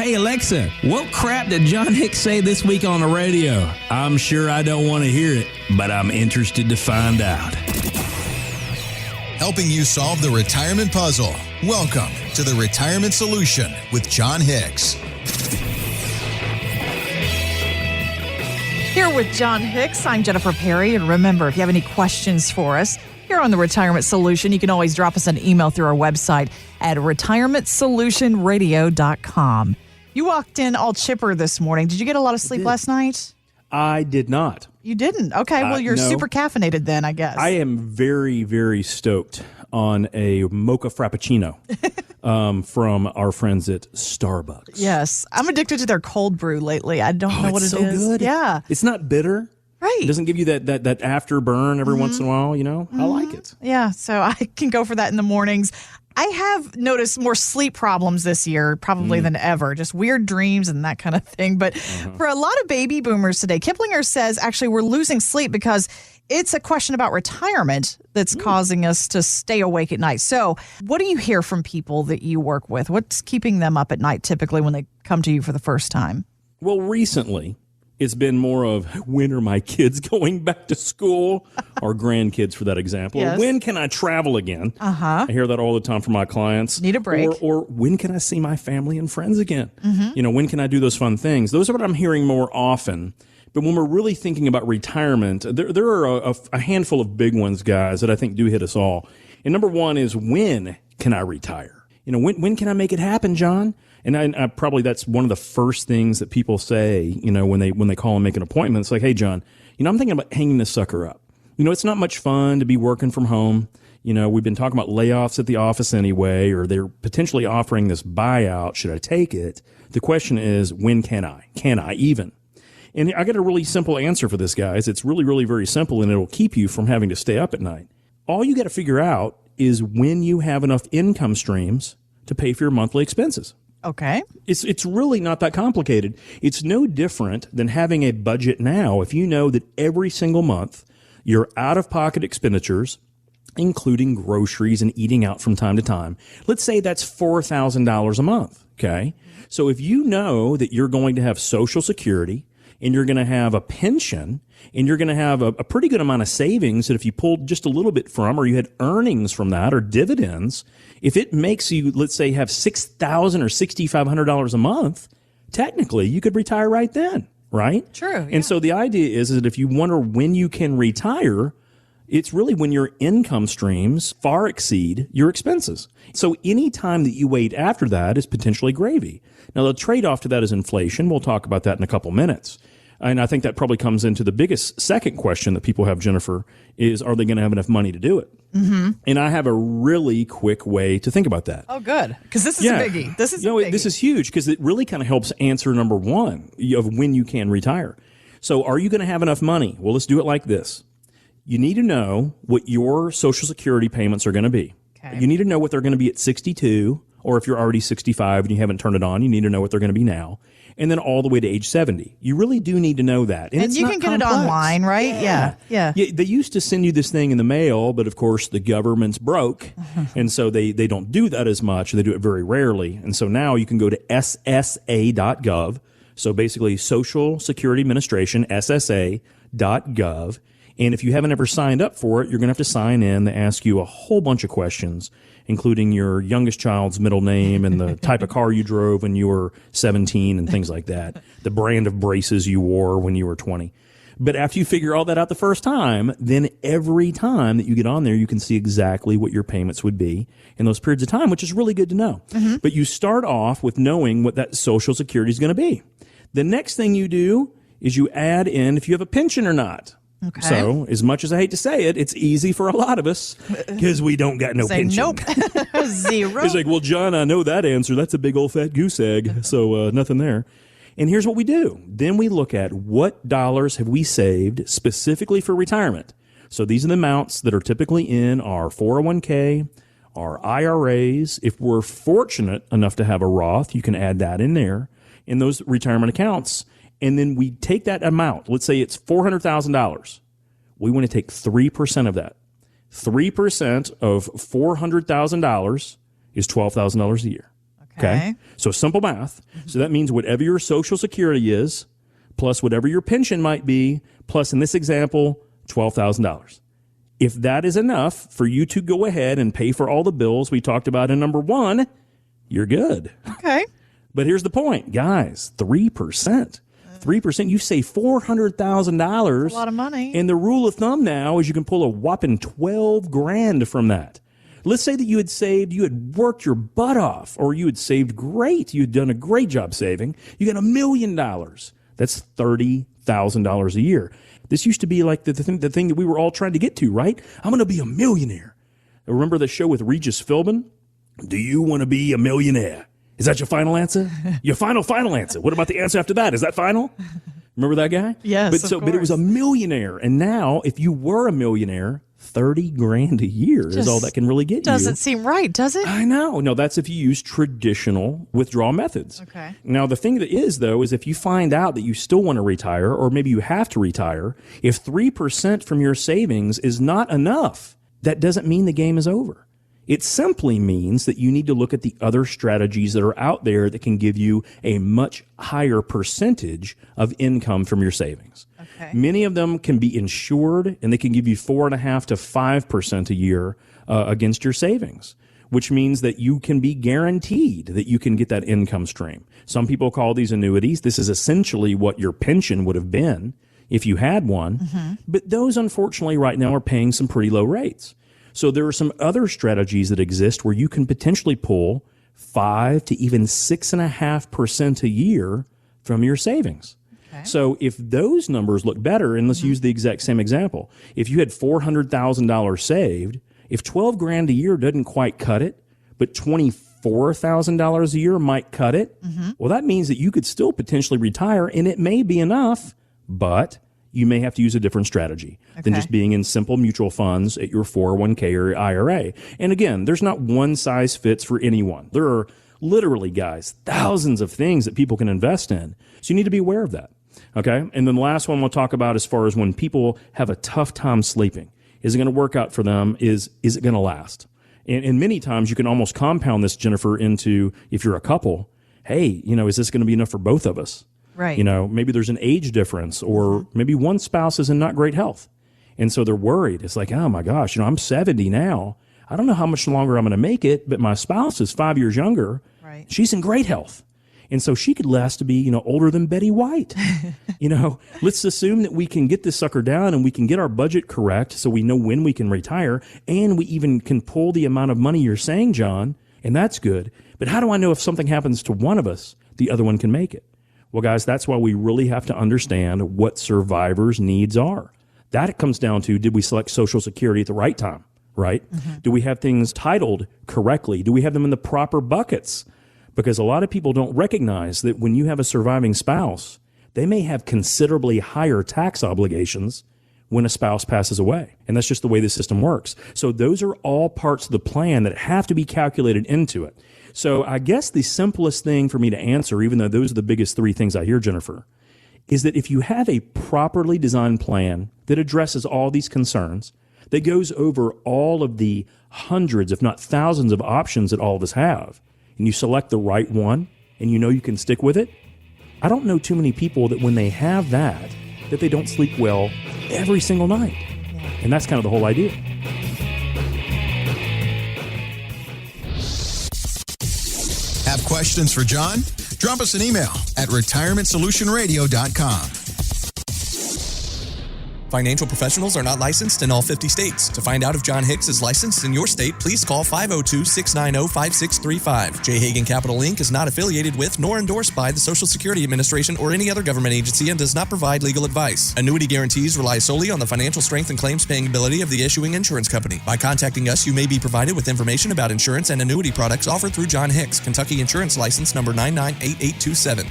Hey, Alexa, what crap did John Hicks say this week on the radio? I'm sure I don't want to hear it, but I'm interested to find out. Helping you solve the retirement puzzle. Welcome to The Retirement Solution with John Hicks. Here with John Hicks, I'm Jennifer Perry. And remember, if you have any questions for us here on The Retirement Solution, you can always drop us an email through our website at retirementsolutionradio.com. You walked in all chipper this morning. Did you get a lot of sleep last night? I did not. You didn't? Okay, well, you're no. super caffeinated then, I guess. I am very, very stoked on a mocha frappuccino from our friends at Starbucks. Yes. I'm addicted to their cold brew lately. I don't know what it is. It's so good. Yeah. It's not bitter. Right. It doesn't give you that afterburn every once in a while, you know? I like it. Yeah, so I can go for that in the mornings. I have noticed more sleep problems this year, probably than ever, just weird dreams and that kind of thing. But for a lot of baby boomers today, Kiplinger says actually we're losing sleep because it's a question about retirement that's causing us to stay awake at night. So what do you hear from people that you work with? What's keeping them up at night typically when they come to you for the first time? Well, recently, it's been more of when are my kids going back to school, or grandkids for that example. Yes. Or when can I travel again? I hear that all the time from my clients. Need a break. Or when can I see my family and friends again? You know, when can I do those fun things? Those are what I'm hearing more often. But when we're really thinking about retirement, there are a handful of big ones, guys, that I think do hit us all. And number one is, when can I retire? You know, when can I make it happen, John? And I probably that's one of the first things that people say, you know, when they call and make an appointment. It's like, hey, John, you know, I'm thinking about hanging this sucker up. You know, it's not much fun to be working from home. You know, we've been talking about layoffs at the office anyway, or they're potentially offering this buyout. Should I take it? The question is, when can I? Can I even? And I got a really simple answer for this, guys. It's really, really very simple, and it'll keep you from having to stay up at night. All you got to figure out is when you have enough income streams to pay for your monthly expenses. Okay. It's really not that complicated. It's no different than having a budget now. If you know that every single month your out-of-pocket expenditures, including groceries and eating out from time to time, let's say that's $4,000 a month, okay? So if you know that you're going to have Social Security and you're going to have a pension and you're going to have a pretty good amount of savings that if you pulled just a little bit from, or you had earnings from that or dividends, if it makes you, let's say, have $6,000 or $6,500 a month, technically you could retire right then, right? True. Yeah. And so the idea is that if you wonder when you can retire, it's really when your income streams far exceed your expenses. So any time that you wait after that is potentially gravy. Now, the trade-off to that is inflation. We'll talk about that in a couple minutes. And I think that probably comes into the biggest second question that people have, Jennifer, is are they going to have enough money to do it? And I have a really quick way to think about that. Oh, good. Because this is a biggie. This is a biggie. This is huge because it really kind of helps answer number one of when you can retire. So are you going to have enough money? Well, let's do it like this. You need to know what your Social Security payments are going to be. Okay. You need to know what they're going to be at 62, or if you're already 65 and you haven't turned it on, you need to know what they're going to be now. And then all the way to age 70. You really do need to know that. And it's you not can get complex. it online, right? Yeah. They used to send you this thing in the mail, but of course the government's broke. And so they don't do that as much. They do it very rarely. And so now you can go to SSA.gov. So basically Social Security Administration, SSA.gov. And if you haven't ever signed up for it, you're going to have to sign in. They ask you a whole bunch of questions, including your youngest child's middle name and the type of car you drove when you were 17 and things like that, the brand of braces you wore when you were 20. But after you figure all that out the first time, then every time that you get on there, you can see exactly what your payments would be in those periods of time, which is really good to know. But you start off with knowing what that Social Security is going to be. The next thing you do is you add in if you have a pension or not. Okay. So, as much as I hate to say it, it's easy for a lot of us because we don't got no pension. Nope. Zero. It's like, well, John, I know that answer. That's a big old fat goose egg. So nothing there. And here's what we do. Then we look at what dollars have we saved specifically for retirement. So these are the amounts that are typically in our 401k, our IRAs. If we're fortunate enough to have a Roth, you can add that in there in those retirement accounts. And then we take that amount. Let's say it's $400,000. We want to take 3% of that. 3% of $400,000 is $12,000 a year. Okay. So simple math. So that means whatever your Social Security is, plus whatever your pension might be, plus in this example, $12,000. If that is enough for you to go ahead and pay for all the bills we talked about in number 1, you're good. Okay. But here's the point, guys, 3%. 3%, you save $400,000. A lot of money. And the rule of thumb now is you can pull a whopping $12,000 from that. Let's say that you had worked your butt off, or you had saved great. You had done a great job saving. You got $1 million. That's $30,000 a year. This used to be like the thing that we were all trying to get to, right? I'm going to be a millionaire. Remember the show with Regis Philbin? Do you want to be a millionaire? Is that your final answer? Your final answer. What about the answer after that? Is that final? Remember that guy? Yes, but it was a millionaire. And now, if you were a millionaire, $30,000 a year is all that can really get you. Doesn't seem right, does it? I know. No, that's if you use traditional withdrawal methods. Okay. Now, the thing that is, though, is if you find out that you still want to retire, or maybe you have to retire, if 3% from your savings is not enough, that doesn't mean the game is over. It simply means that you need to look at the other strategies that are out there that can give you a much higher percentage of income from your savings. Okay. Many of them can be insured, and they can give you 4.5% to 5% a year against your savings, which means that you can be guaranteed that you can get that income stream. Some people call these annuities. This is essentially what your pension would have been if you had one. Mm-hmm. But those, unfortunately, right now are paying some pretty low rates. So there are some other strategies that exist where you can potentially pull 5 to even 6.5% a year from your savings. Okay. So if those numbers look better, and let's use the exact same example, if you had $400,000 saved, if $12,000 a year doesn't quite cut it, but $24,000 a year might cut it, well, that means that you could still potentially retire, and it may be enough, but you may have to use a different strategy than just being in simple mutual funds at your 401k or IRA. And again, there's not one size fits for anyone. There are literally, guys, thousands of things that people can invest in. So you need to be aware of that. Okay. And then the last one we'll talk about as far as when people have a tough time sleeping. Is it going to work out for them? Is it going to last? And many times you can almost compound this, Jennifer, into if you're a couple, hey, is this going to be enough for both of us? Right. Maybe there's an age difference, or maybe one spouse is in not great health. And so they're worried. It's like, oh my gosh, I'm 70 now. I don't know how much longer I'm going to make it, but my spouse is 5 years younger. Right. She's in great health. And so she could last to be, older than Betty White. Let's assume that we can get this sucker down and we can get our budget correct so we know when we can retire, and we even can pull the amount of money you're saying, John, and that's good. But how do I know if something happens to one of us, the other one can make it? Well, guys, that's why we really have to understand what survivors' needs are. That comes down to, did we select Social Security at the right time, right? Mm-hmm. Do we have things titled correctly? Do we have them in the proper buckets? Because a lot of people don't recognize that when you have a surviving spouse, they may have considerably higher tax obligations when a spouse passes away. And that's just the way the system works. So those are all parts of the plan that have to be calculated into it. So I guess the simplest thing for me to answer, even though those are the biggest 3 things I hear, Jennifer, is that if you have a properly designed plan that addresses all these concerns, that goes over all of the hundreds, if not thousands of options that all of us have, and you select the right one, and you can stick with it, I don't know too many people that when they have that they don't sleep well every single night. Yeah. And that's kind of the whole idea. Have questions for John? Drop us an email at retirementsolutionradio.com. Financial professionals are not licensed in all 50 states. To find out if John Hicks is licensed in your state, please call 502-690-5635. J. Hagan Capital Inc. is not affiliated with nor endorsed by the Social Security Administration or any other government agency and does not provide legal advice. Annuity guarantees rely solely on the financial strength and claims paying ability of the issuing insurance company. By contacting us, you may be provided with information about insurance and annuity products offered through John Hicks, Kentucky Insurance License number 998827.